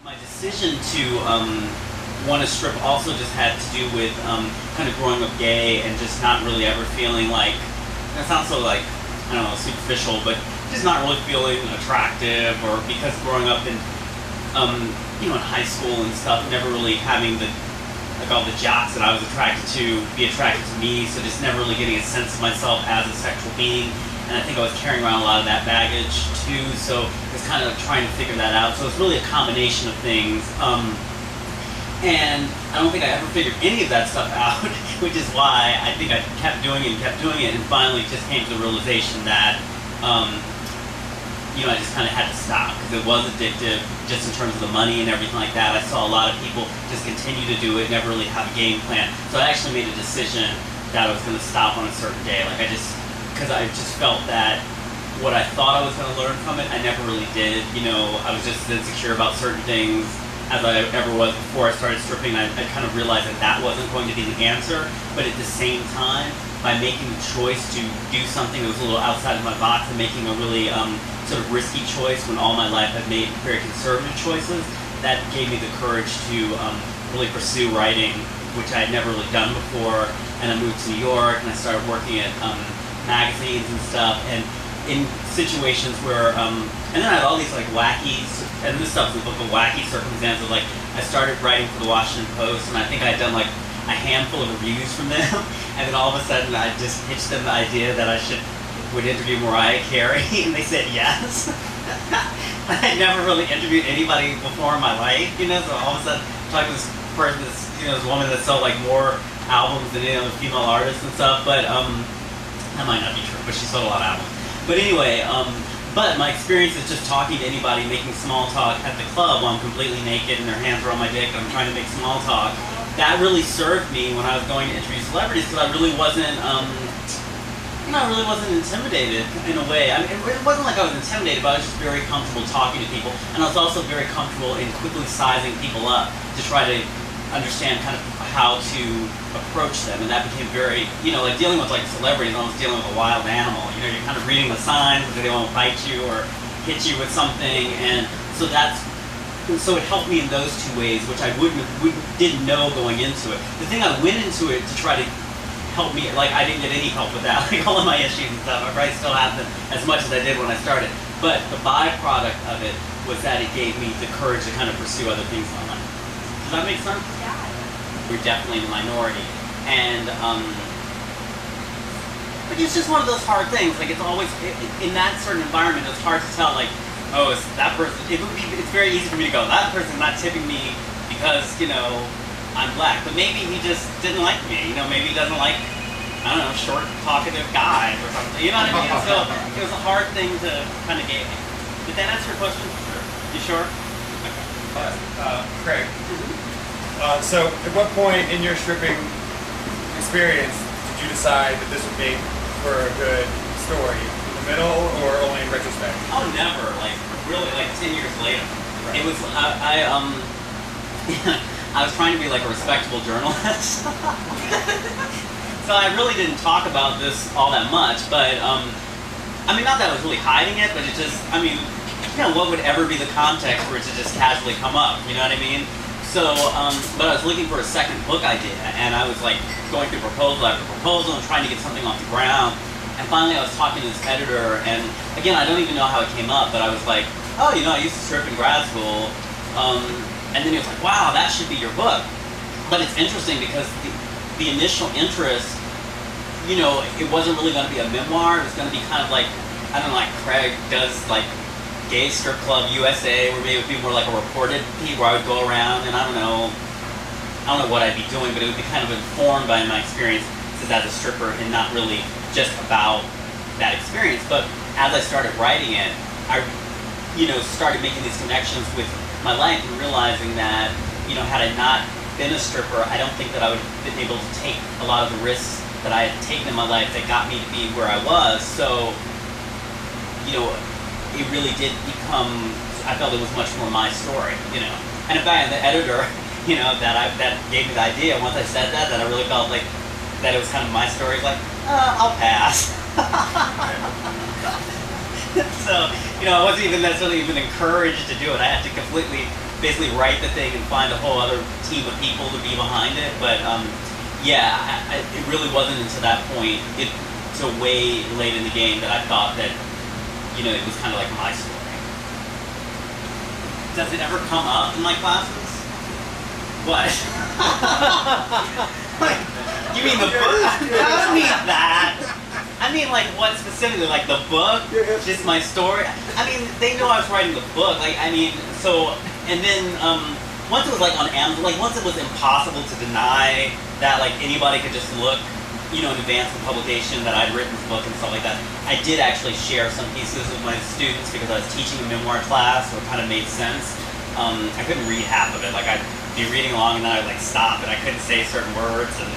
My decision to want to strip also just had to do with kind of growing up gay and just not really ever feeling like, it sounds so like, I don't know, superficial, but just not really feeling attractive, or because growing up in, you know, in high school and stuff, never really having the, like all the jocks that I was attracted to be attracted to me, so just never really getting a sense of myself as a sexual being. And I think I was carrying around a lot of that baggage too, so it's kind of trying to figure that out. So it's really a combination of things. And I don't think I ever figured any of that stuff out, which is why I think I kept doing it, and finally just came to the realization that, you know, I just kind of had to stop because it was addictive just in terms of the money and everything like that. I saw a lot of people just continue to do it, never really have a game plan. So I actually made a decision that I was going to stop on a certain day. Like because I just felt that what I thought I was going to learn from it, I never really did. You know, I was just insecure about certain things as I ever was before I started stripping. I kind of realized that that wasn't going to be the answer, but at the same time, by making the choice to do something that was a little outside of my box and making a really sort of risky choice when all my life I've made very conservative choices, that gave me the courage to really pursue writing, which I had never really done before. And I moved to New York and I started working at magazines and stuff, and in situations where, and then I had all these like wacky, and this stuff's in the book, of wacky circumstances. Like I started writing for the Washington Post, and I think I had done like a handful of reviews from them, and then all of a sudden I just pitched them the idea that I would interview Mariah Carey, and they said yes. I had never really interviewed anybody before in my life, you know, so all of a sudden talking to this person, this woman that sold like more albums than any other female artists and stuff, but that might not be true, but she sold a lot of albums. But anyway, but my experience is just talking to anybody, making small talk at the club while I'm completely naked and their hands are on my dick and I'm trying to make small talk. That really served me when I was going to interview celebrities, because I really wasn't, you know, I really wasn't intimidated in a way. I mean, it wasn't like I was intimidated, but I was just very comfortable talking to people, and I was also very comfortable in quickly sizing people up to try to understand kind of how to approach them, and that became very, you know, like dealing with like celebrities, almost dealing with a wild animal. You know, you're kind of reading the signs, whether they won't bite you or hit you with something, and so so it helped me in those two ways, which I didn't know going into it. The thing I went into it to try to help me, like I didn't get any help with that, like all of my issues and stuff. I probably still have them as much as I did when I started, but the byproduct of it was that it gave me the courage to kind of pursue other things in my life. Does that make sense? Yeah. We're definitely the minority, and like it's just one of those hard things. Like it's always in that certain environment, it's hard to tell. Like, oh, it's that person. It's very easy for me to go, that person's not tipping me because, you know, I'm black, but maybe he just didn't like me. You know, maybe he doesn't like, I don't know, short, talkative guys or something. You know what I mean? So it was a hard thing to kind of gauge. Did that answer your question? Sure. You sure? Okay. Craig. So at what point in your stripping experience did you decide that this would make for a good story? In the middle or only in retrospect? Oh, never. Like, really, like 10 years later. Right. It was, I was trying to be like a respectable journalist. So I really didn't talk about this all that much, but, I mean, not that I was really hiding it, but it just, I mean, you know, what would ever be the context for it to just casually come up, you know what I mean? So, but I was looking for a second book idea, and I was like going through proposal after proposal and trying to get something off the ground. And finally I was talking to this editor, and again, I don't even know how it came up, but I was like, oh, you know, I used to strip in grad school. And then he was like, wow, that should be your book. But it's interesting because the initial interest, you know, it wasn't really going to be a memoir. It was going to be kind of like, I don't know, like Craig does like Gay Strip Club USA, where maybe it would be more like a reported piece where I would go around and I don't know what I'd be doing, but it would be kind of informed by my experiences as a stripper and not really just about that experience. But as I started writing it, I, you know, started making these connections with my life and realizing that, you know, had I not been a stripper, I don't think that I would have been able to take a lot of the risks that I had taken in my life that got me to be where I was. So, you know, it really did become, I felt it was much more my story, you know. And in fact, the editor, you know, that gave me the idea, once I said that I really felt like that it was kind of my story, like, I'll pass. So, you know, I wasn't even necessarily even encouraged to do it. I had to completely basically write the thing and find a whole other team of people to be behind it. But yeah, it really wasn't until that point, till way late in the game, that I thought that, you know, it was kind of like my story. Does it ever come up in my classes? What? Like, you mean the book? I don't mean that. I mean, like, what specifically? Like, the book? Just my story? I mean, they know I was writing the book. Like, I mean, so, and then, once it was, like, on Amazon, like, once it was impossible to deny that, like, anybody could just look, you know, in advance of publication that I'd written the book and stuff like that, I did actually share some pieces with my students because I was teaching a memoir class, so it kind of made sense. I couldn't read half of it. Like, I'd be reading along and then I'd, like, stop and I couldn't say certain words, and